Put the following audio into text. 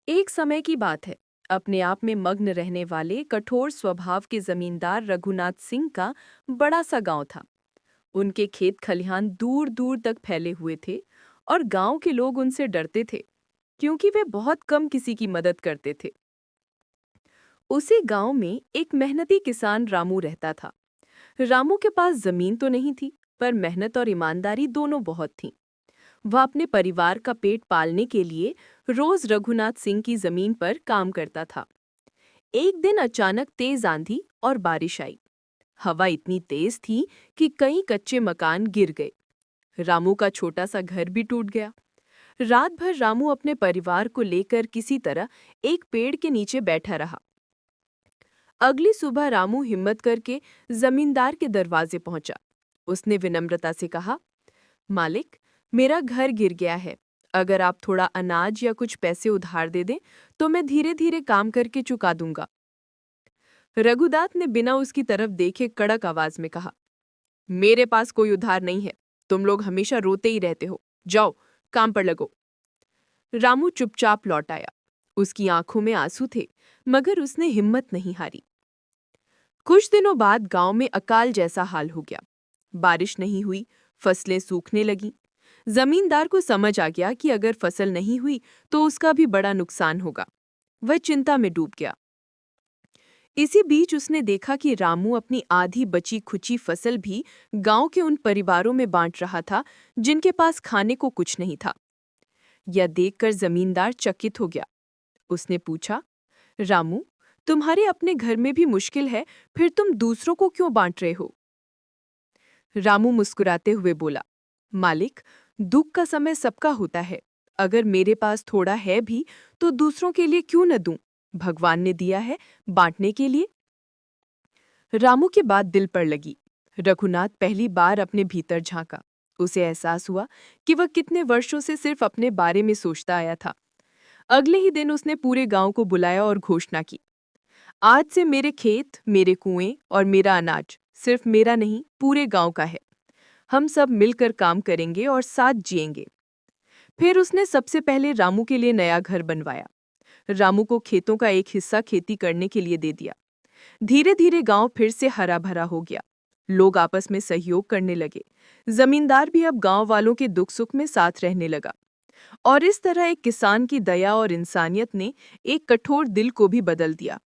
एक समय की बात है। अपने आप में मग्न रहने वाले कठोर स्वभाव के जमींदार रघुनाथ सिंह का बड़ा सा गांव था। उनके खेत खलिहान दूर दूर तक फैले हुए थे और गांव के लोग उनसे डरते थे क्योंकि वे बहुत कम किसी की मदद करते थे। उसी गांव में एक मेहनती किसान रामू रहता था। रामू के पास जमीन तो नहीं थी, पर मेहनत और ईमानदारी दोनों बहुत थीं। वह अपने परिवार का पेट पालने के लिए रोज रघुनाथ सिंह की जमीन पर काम करता था। एक दिन अचानक तेज आंधी और बारिश आई। हवा इतनी तेज थी कि कई कच्चे मकान गिर गए। रामू का छोटा सा घर भी टूट गया। रात भर रामू अपने परिवार को लेकर किसी तरह एक पेड़ के नीचे बैठा रहा। अगली सुबह रामू हिम्मत करके जमींदार के दरवाजे पहुंचा। उसने विनम्रता से कहा, मालिक, मेरा घर गिर गया है। अगर आप थोड़ा अनाज या कुछ पैसे उधार दे दें तो मैं धीरे धीरे काम करके चुका दूंगा। रघुदात ने बिना उसकी तरफ देखे कड़क आवाज में कहा, मेरे पास कोई उधार नहीं है। तुम लोग हमेशा रोते ही रहते हो। जाओ, काम पर लगो। रामू चुपचाप लौट आया। उसकी आंखों में आंसू थे, मगर उसने हिम्मत नहीं हारी। कुछ दिनों बाद गांव में अकाल जैसा हाल हो गया। बारिश नहीं हुई, फसलें सूखने लगीं। जमींदार को समझ आ गया कि अगर फसल नहीं हुई तो उसका भी बड़ा नुकसान होगा। वह चिंता में डूब गया। इसी बीच उसने देखा कि रामू अपनी आधी बची खुची फसल भी गांव के उन परिवारों में बांट रहा था जिनके पास खाने को कुछ नहीं था। यह देखकर जमींदार चकित हो गया। उसने पूछा, रामू, तुम्हारे अपने घर में भी मुश्किल है, फिर तुम दूसरों को क्यों बांट रहे हो? रामू मुस्कुराते हुए बोला, मालिक, दुख का समय सबका होता है। अगर मेरे पास थोड़ा है भी तो दूसरों के लिए क्यों न दूं? भगवान ने दिया है बांटने के लिए। रामू की बात दिल पर लगी। रघुनाथ पहली बार अपने भीतर झांका। उसे एहसास हुआ कि वह कितने वर्षों से सिर्फ अपने बारे में सोचता आया था। अगले ही दिन उसने पूरे गांव को बुलाया और घोषणा की, आज से मेरे खेत, मेरे कुएं और मेरा अनाज सिर्फ मेरा नहीं, पूरे गांव का है। हम सब मिलकर काम करेंगे और साथ जिएंगे। फिर उसने सबसे पहले रामू के लिए नया घर बनवाया। रामू को खेतों का एक हिस्सा खेती करने के लिए दे दिया। धीरे धीरे गांव फिर से हरा भरा हो गया। लोग आपस में सहयोग करने लगे। जमींदार भी अब गांव वालों के दुख सुख में साथ रहने लगा। और इस तरह एक किसान की दया और इंसानियत ने एक कठोर दिल को भी बदल दिया।